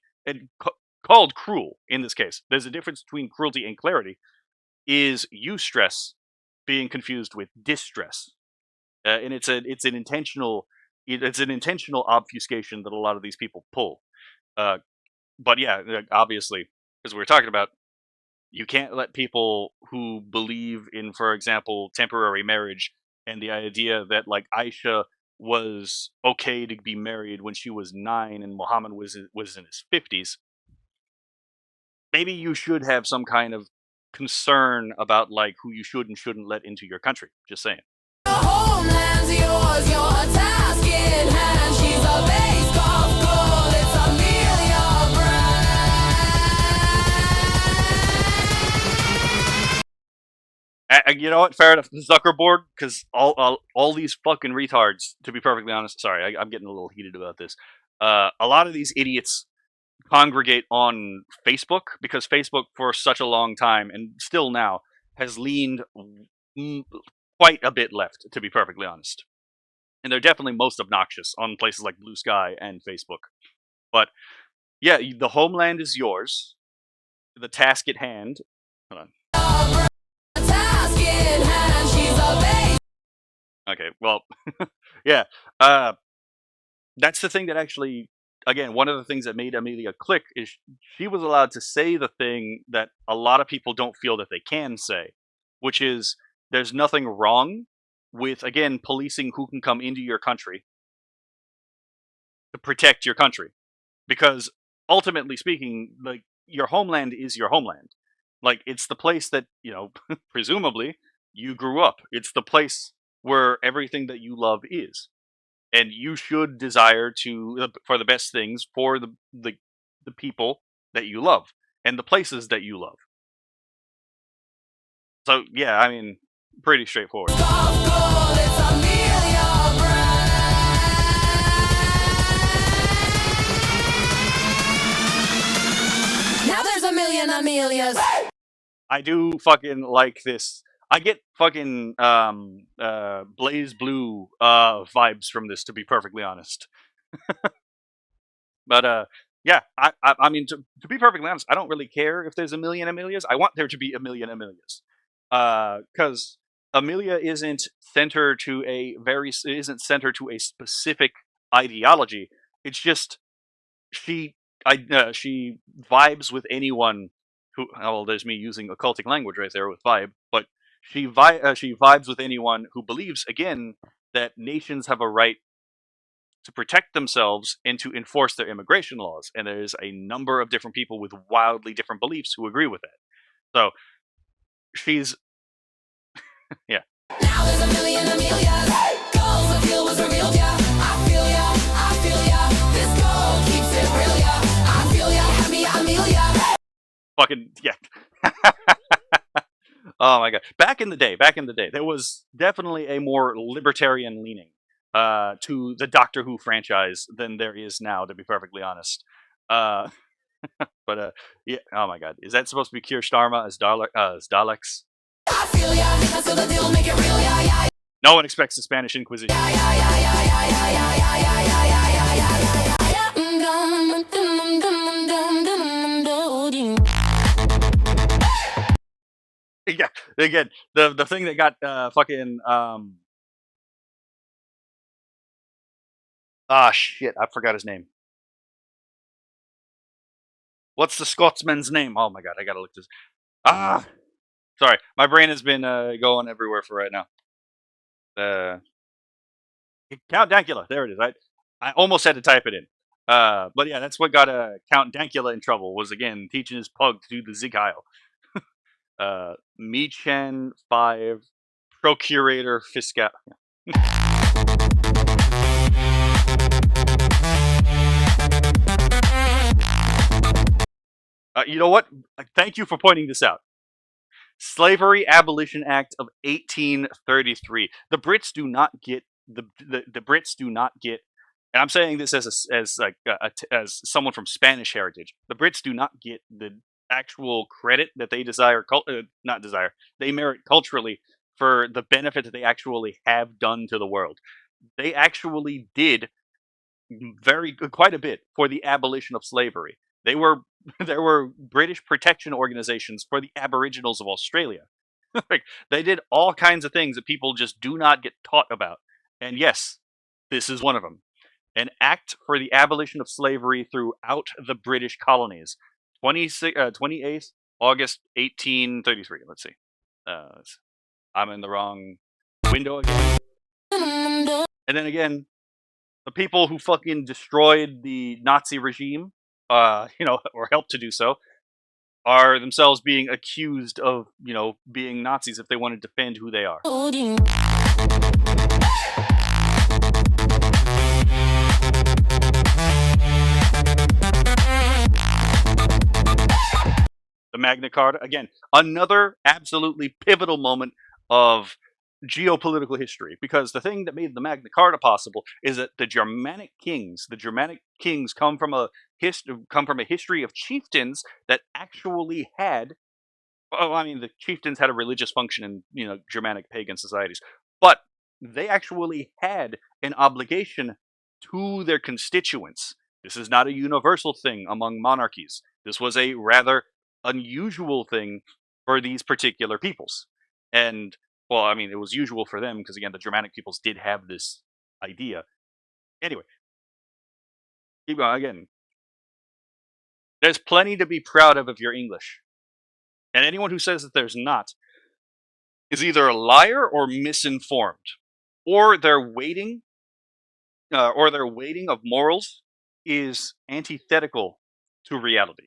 called cruel in this case. There's a difference between cruelty and clarity. Is eustress being confused with distress? And it's an intentional obfuscation that a lot of these people pull. But yeah, obviously, as we were talking about, you can't let people who believe in, for example, temporary marriage and the idea that like Aisha was okay to be married when she was 9 and Muhammad was in his 50s. Maybe you should have some kind of concern about like who you should and shouldn't let into your country. Just saying. Your homeland's yours, your task in hand. She's a base golf goal, it's Amelia Brand. You know what? Fair enough. Zuckerberg, because all these fucking retards. To be perfectly honest, sorry, I'm getting a little heated about this. A lot of these idiots congregate on Facebook because Facebook, for such a long time and still now, has leaned quite a bit left. To be perfectly honest, and they're definitely most obnoxious on places like Blue Sky and Facebook. But yeah, the homeland is yours. The task at hand. Hold on. Okay, well, yeah, that's the thing that actually, again, one of the things that made Amelia click is she was allowed to say the thing that a lot of people don't feel that they can say, which is there's nothing wrong with, again, policing who can come into your country to protect your country. Because ultimately speaking, like, your homeland is your homeland. Like, it's the place that, presumably, you grew up. It's the place where everything that you love is. And you should desire for the best things for the people that you love and the places that you love. So yeah, I mean, pretty straightforward. Now there's a million Amelias. I do fucking like this. I get fucking Blaze Blue vibes from this, to be perfectly honest. But yeah, I mean, to be perfectly honest, I don't really care if there's a million Amelias. I want there to be a million Amelias, because Amelia isn't centered to a specific ideology. It's just she vibes with anyone who. Well, there's me using occultic language right there with vibe, but she vibes with anyone who believes, again, that nations have a right to protect themselves and to enforce their immigration laws. And there's a number of different people with wildly different beliefs who agree with that. So she's yeah. Now there's a million Amelias. Goals of you was revealed, yeah. I feel ya. This goal keeps it real, yeah. I feel ya, happy Amelia. Fucking yeah. Oh my god. Back in the day, there was definitely a more libertarian leaning to the Doctor Who franchise than there is now, to be perfectly honest. But yeah, oh my god. Is that supposed to be Kierstarmmer as Daleks? I feel ya, I seal the deal, make it real, yeah. No one expects the Spanish Inquisition. Yeah. again, the thing that got fucking shit, I forgot his name. What's the Scotsman's name? Oh my god, I gotta look this. Sorry, my brain has been going everywhere for right now. Count Dankula. There it is. I almost had to type it in. But yeah, that's what got Count Dankula in trouble. Was again teaching his pug to do the Zig Heil. Mechen 5, Procurator Fiscal. You know what? Thank you for pointing this out. Slavery Abolition Act of 1833. The Brits do not get the Brits do not get, and I'm saying this as as someone from Spanish heritage. The Brits do not get the actual credit that they desire, not desire, they merit culturally for the benefit that they actually have done to the world. They actually did quite a bit for the abolition of slavery. There were British protection organizations for the Aboriginals of Australia. Like, they did all kinds of things that people just do not get taught about. And yes, this is one of them. An act for the abolition of slavery throughout the British colonies. 28th August 1833. Let's see. I'm in the wrong window again. And then again, the people who fucking destroyed the Nazi regime, or helped to do so, are themselves being accused of, being Nazis if they want to defend who they are. The Magna Carta, again, another absolutely pivotal moment of geopolitical history, because the thing that made the Magna Carta possible is that the Germanic kings come from a history of chieftains that actually had, the chieftains had a religious function in Germanic pagan societies, but they actually had an obligation to their constituents. This is not a universal thing among monarchies. This was a rather unusual thing for these particular peoples. And it was usual for them because, again, the Germanic peoples did have this idea. Anyway, keep going. Again, there's plenty to be proud of if you're English. And anyone who says that there's not is either a liar or misinformed. Or their weighting of morals is antithetical to reality.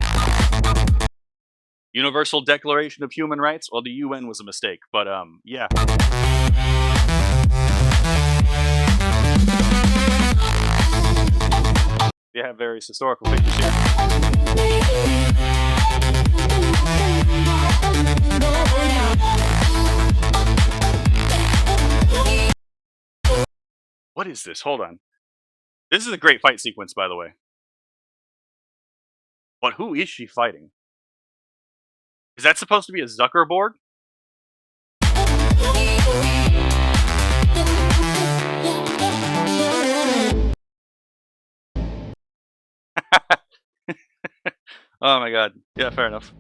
Universal Declaration of Human Rights? Well, the UN was a mistake, but yeah. They have various historical figures here. What is this? Hold on. This is a great fight sequence, by the way. But who is she fighting? Is that supposed to be a Zuckerborg? Oh my god. Yeah, fair enough.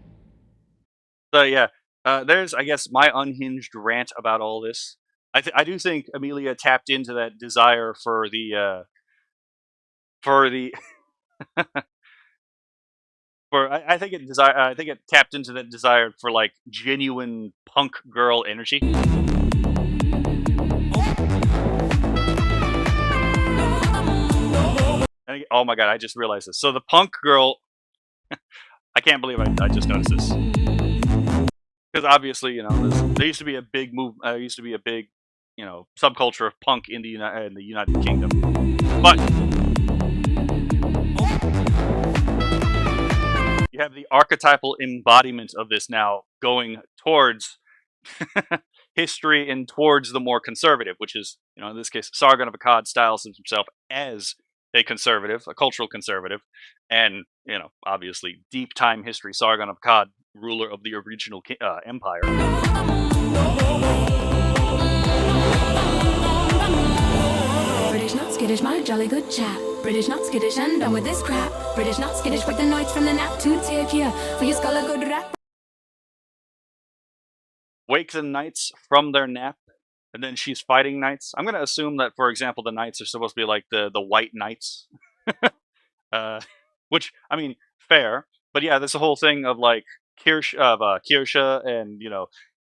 So yeah, there's, I guess, my unhinged rant about all this. I do think Amelia tapped into that desire for the I think it tapped into that desire for like genuine punk girl energy. And oh my god, I just realized this. So the punk girl, I can't believe I just noticed this, because obviously there used to be a big subculture of punk in the United Kingdom, but you have the archetypal embodiment of this now going towards history and towards the more conservative, which is, in this case, Sargon of Akkad styles himself as a conservative, a cultural conservative, and, obviously, deep time history, Sargon of Akkad, ruler of the original empire. British not skittish, my jolly good chap. British not skittish, and done with this crap. British not skittish, with the nights from the nap to take you for your skull a good rap. wake the knights from their nap, and then she's fighting knights. I'm gonna assume that, for example, the knights are supposed to be like the white knights, which I mean, fair. But yeah, there's a whole thing of like Kiersha and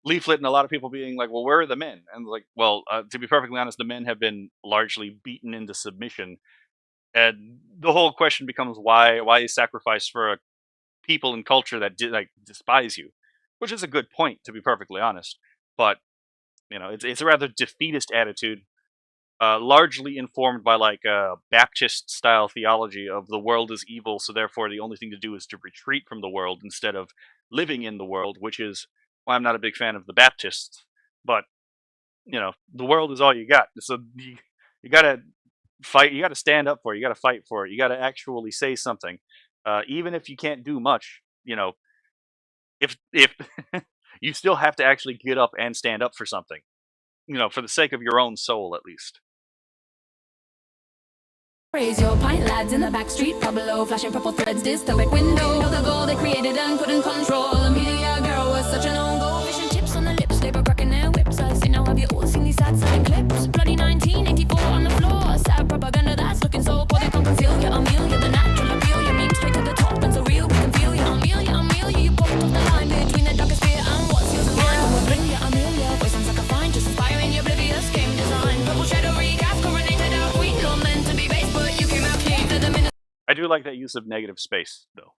Leaflet and a lot of people being like, well, where are the men? And like, well, to be perfectly honest, the men have been largely beaten into submission, and the whole question becomes why sacrifice for a people and culture that despise you, which is a good point, to be perfectly honest. But it's a rather defeatist attitude, largely informed by like a Baptist style theology of the world is evil, so therefore the only thing to do is to retreat from the world instead of living in the world, which is why I'm not a big fan of the Baptists. But the world is all you got, so you gotta fight. You gotta stand up for it. You gotta fight for it. You gotta actually say something, even if you can't do much. If you still have to actually get up and stand up for something, for the sake of your own soul, at least. Raise your pint, lads in the back street, below, flashing purple threads, dystopic window. The goal they created and couldn't control. Amelia, girl, was such an own goal. Fish and chips on the lips, they were cracking their whips. I see now, have you all seen these sad side clips? Bloody 1984 on the floor. Sad propaganda that's looking so poor. They can't conceal you, Amelia, the natural appeal. You mean straight to the top and so real, we can feel you. Amelia, you popped off the line between the darkest fear and what's yours of mine. We'll bring you, Amelia, voice sounds like a fine, just inspiring your oblivious game design. Purple shadow recast, coronated our queen, no meant to be base, but you came out clean to the minute. I do like that use of negative space, though.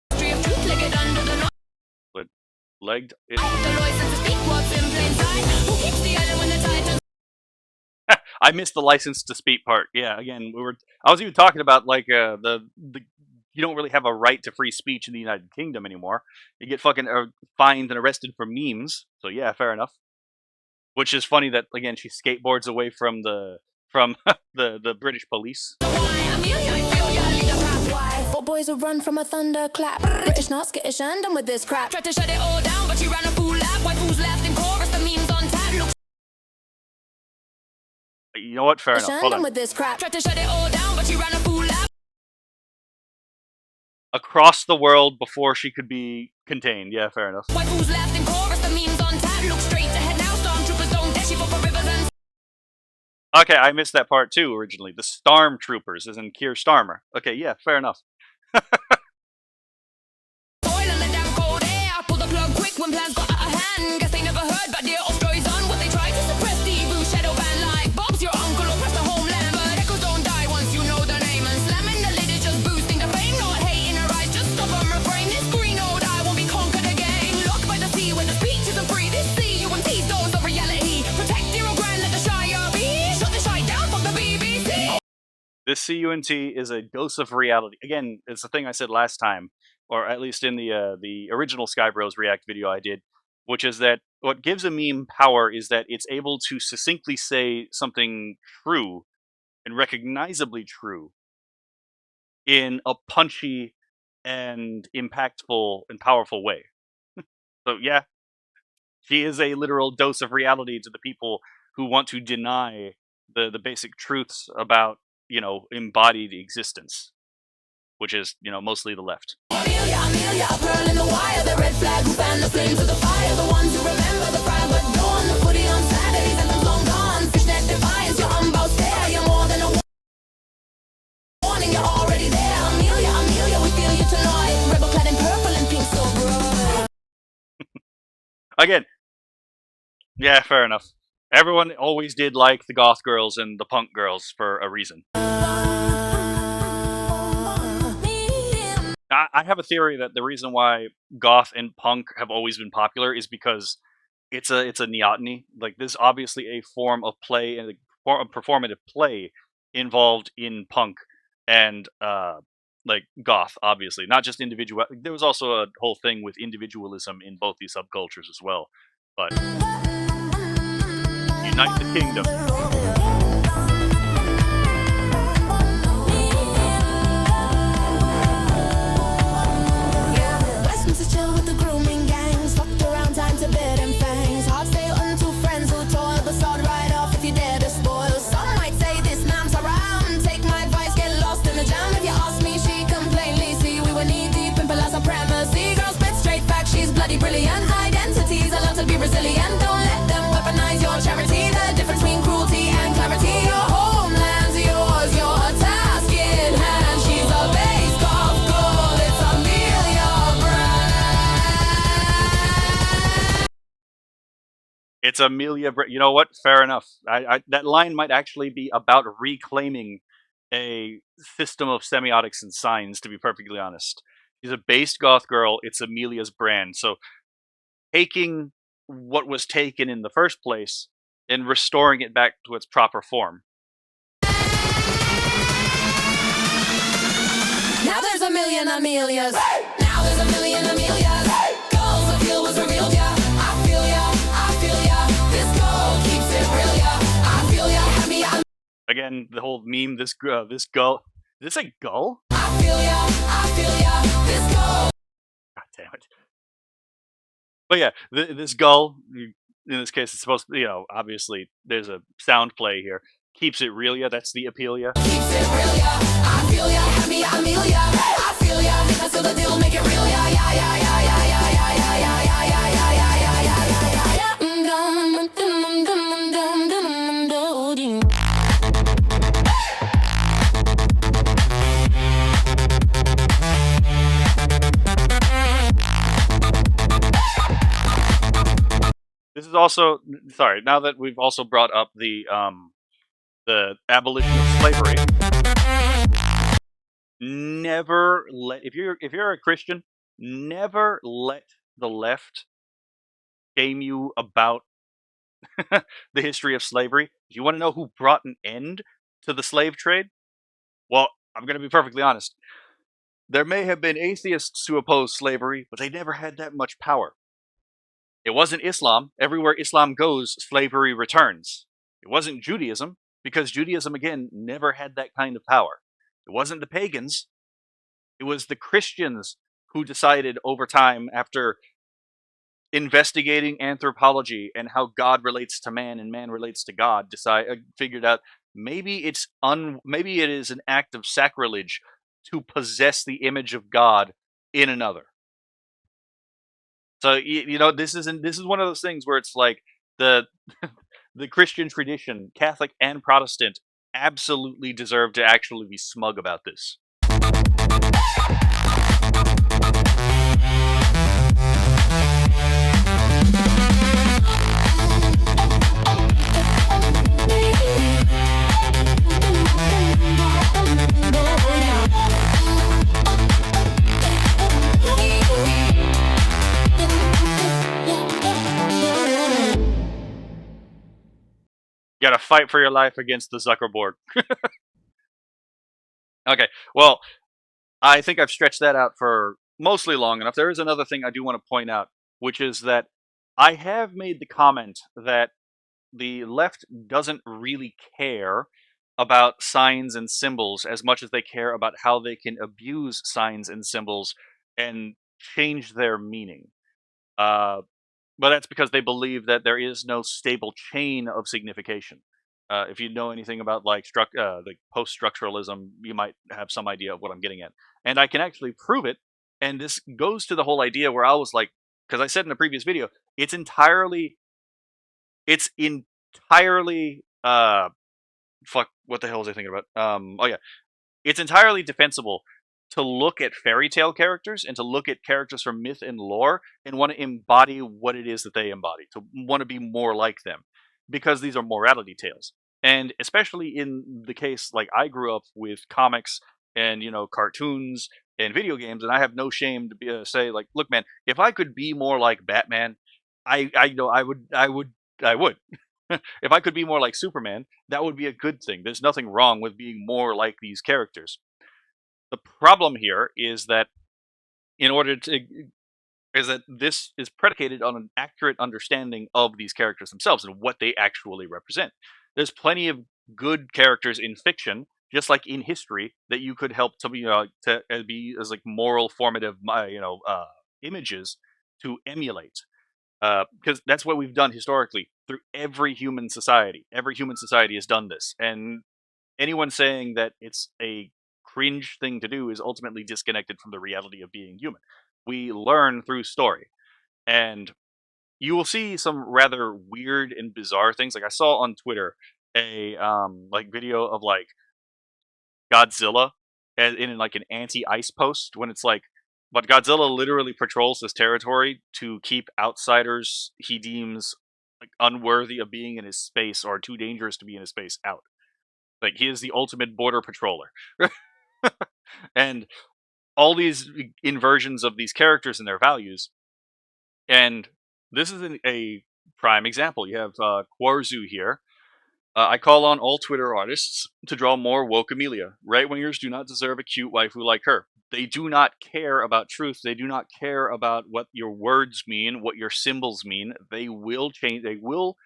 But legged it. I missed the license to speak part. Yeah, again, I was even talking about like the you don't really have a right to free speech in the United Kingdom anymore. You get fucking fined and arrested for memes. So yeah, fair enough. Which is funny that again she skateboards away from the the British police. Four boys will run from a thunderclap. British not skittish and done with this crap. Tried to shut it all down, but you ran a fool lap. White fools left in chorus, the memes on tab. Look, you know what? Fair enough. Hold on. With this crap. Tried to shut it all down, but you ran a fool lap. Across the world before she could be contained. Yeah, fair enough. White fools left in chorus, the memes on tab. Look straight ahead now, Starmtroopers don't dash you for rivers and... Okay, I missed that part too originally. The Starmtroopers, as in Kierstarmmer. Okay, yeah, fair enough. When plans got out of hand, guess they never heard about the Streisand. What they tried to suppress the evil shadow band like Bob's your uncle oppressed the homeland. But echoes don't die once you know their name. And slamming the lid is just boosting the fame. Not hating her eyes, just stop and refrain. This green old eye won't be conquered again. Locked by the sea where the speech isn't free. This CUNT stones of reality. Protect your grand, let the Shire be. Shut the Shire down, fuck the BBC. This CUNT is a dose of reality. Again, it's the thing I said last time, or at least in the original Sky Bros React video I did, which is that what gives a meme power is that it's able to succinctly say something true and recognizably true in a punchy and impactful and powerful way. So yeah, she is a literal dose of reality to the people who want to deny the basic truths about, embodied existence, which is, mostly the left. Amelia, a pearl in the wire, the red flag who fan the flames of the fire, the ones who remember the pride but dawn, the footy on Saturdays and the long gone, fishnet defiance, your unbound stare, you're more than a warning, you're already there. Amelia, we feel you tonight, rebel clad in purple and pink so bright. Again, yeah, fair enough. Everyone always did like the goth girls and the punk girls for a reason. I have a theory that the reason why goth and punk have always been popular is because it's a neoteny. Like, there's obviously a form of play and a performative play involved in punk and like goth, obviously, not just individual. There was also a whole thing with individualism in both these subcultures as well. But unite the kingdom. Chill with the grooming gangs, fucked around time to bed and fangs. Hard stay unto friends who toil, but start right off if you dare to spoil. Some might say this man's around. Take my advice, get lost in the jam. If you ask me, she can plainly see we were knee deep in palazzo supremacy. Girl spit straight facts, she's bloody brilliant. Identities, I love to be resilient. Don't let It's Amelia. You know what? Fair enough. That line might actually be about reclaiming a system of semiotics and signs. To be perfectly honest, she's a based goth girl. It's Amelia's brand. So taking what was taken in the first place and restoring it back to its proper form. Now there's a million Amelias. Now there's a million Amelias. Goals appeal was revealed, yeah. I feel ya, I feel ya. This goal keeps it real, yeah. I feel ya, happy, Again, the whole meme. This gull. Is this a gull? I feel ya. This goal. God damn it. But yeah, this gull. In this case, it's supposed to. Obviously, there's a sound play here. Keeps it real, yeah. That's the Apelia. Keeps it real, yeah. I feel ya, happy, Amelia. I feel ya, make us seal the deal, make it real, yeah, yeah, yeah, yeah, yeah, yeah, yeah, yeah, yeah, yeah, yeah, yeah, yeah, yeah, yeah, yeah. This is also sorry. Now that we've also brought up the abolition of slavery, never let if you're a Christian, never let the left shame you about the history of slavery. Do you want to know who brought an end to the slave trade? Well, I'm going to be perfectly honest. There may have been atheists who opposed slavery, but they never had that much power. It wasn't Islam. Everywhere Islam goes, slavery returns. It wasn't Judaism, because Judaism, again, never had that kind of power. It wasn't the pagans. It was the Christians who decided over time, after investigating anthropology and how God relates to man and man relates to God, figured out maybe it is an act of sacrilege to possess the image of God in another. So this is one of those things where it's like the the Christian tradition, Catholic and Protestant, absolutely deserve to actually be smug about this. You gotta fight for your life against the Zuckerboard. Okay, well, I think I've stretched that out for mostly long enough. There is another thing I do want to point out, which is that I have made the comment that the left doesn't really care about signs and symbols as much as they care about how they can abuse signs and symbols and change their meaning. But that's because they believe that there is no stable chain of signification. If you know anything about like post-structuralism, you might have some idea of what I'm getting at. And I can actually prove it. And this goes to the whole idea where I was like, because I said in the previous video, it's entirely fuck, what the hell was I thinking about? It's entirely defensible to look at fairy tale characters and to look at characters from myth and lore and want to embody what it is that they embody, to want to be more like them, because these are morality tales. And especially in the case, like, I grew up with comics and cartoons and video games, and I have no shame to say, like, look, man, if I could be more like Batman, I would. If I could be more like Superman, that would be a good thing. There's nothing wrong with being more like these characters. The problem here is that this is predicated on an accurate understanding of these characters themselves and what they actually represent. There's plenty of good characters in fiction, just like in history, that you could help to be as like moral formative images to emulate, because that's what we've done historically through every human society. Every human society has done this, and anyone saying that it's a cringe thing to do is ultimately disconnected from the reality of being human. We learn through story, and you will see some rather weird and bizarre things. Like, I saw on Twitter a video of like Godzilla in like an anti-ice post, when it's like, but Godzilla literally patrols this territory to keep outsiders he deems like unworthy of being in his space or too dangerous to be in his space out. Like he is the ultimate border patroller. And all these inversions of these characters and their values. And this is a prime example. You have Quarzu here. I call on all Twitter artists to draw more woke Amelia. Right-wingers do not deserve a cute waifu like her. They do not care about truth. They do not care about what your words mean, what your symbols mean. They will change. They will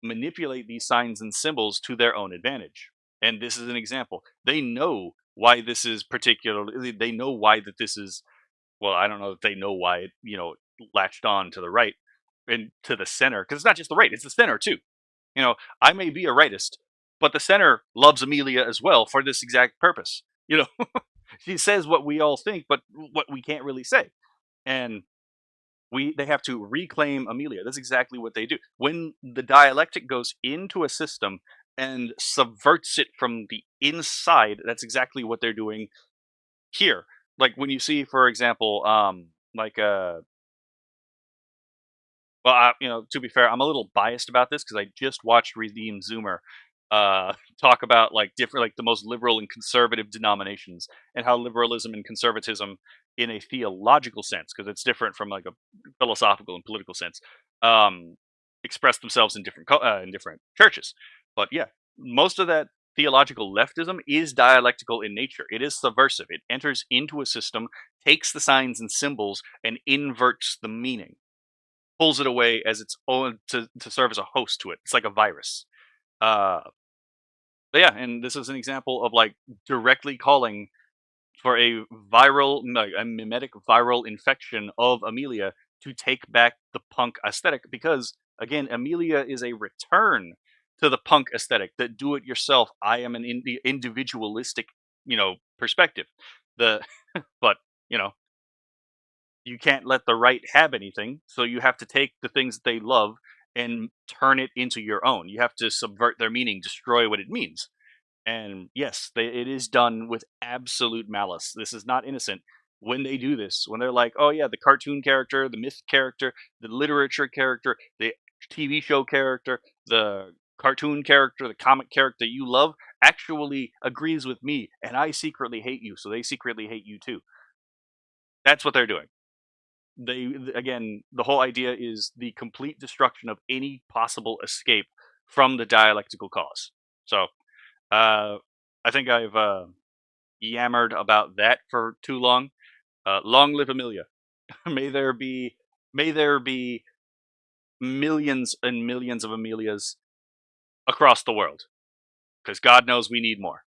manipulate these signs and symbols to their own advantage. And this is an example. They know why this is particularly. They know why that this is. Well, I don't know if they know why it, latched on to the right and to the center, because it's not just the right; it's the center too. I may be a rightist, but the center loves Amelia as well for this exact purpose. She says what we all think, but what we can't really say, and they have to reclaim Amelia. That's exactly what they do. When the dialectic goes into a system and subverts it from the inside, that's exactly what they're doing here. Like when you see, for example, like well, to be fair, I'm a little biased about this because I just watched Redeem Zoomer talk about like different, like the most liberal and conservative denominations, and how liberalism and conservatism, in a theological sense, because it's different from like a philosophical and political sense, um, express themselves in different churches. But yeah, most of that theological leftism is dialectical in nature. It is subversive. It enters into a system, takes the signs and symbols, and inverts the meaning, pulls it away as its own to serve as a host to it. It's like a virus. Uh, but yeah, and this is an example of like directly calling for a like a mimetic viral infection of Amelia to take back the punk aesthetic, because again, Amelia is a return to the punk aesthetic, that do it yourself. I am an individualistic, perspective. The but you know you can't let the right have anything, so you have to take the things that they love and turn it into your own. You have to subvert their meaning, destroy what it means. And yes, it is done with absolute malice. This is not innocent. When they do this, when they're like, oh yeah, the cartoon character, the myth character, the literature character, the TV show character, the cartoon character, the comic character you love actually agrees with me, and I secretly hate you, so they secretly hate you too. That's what they're doing. Again, the whole idea is the complete destruction of any possible escape from the dialectical cause. So I think I've yammered about that for too long. Long live Amelia. may there be may there be millions and millions of Amelias across the world, because God knows we need more.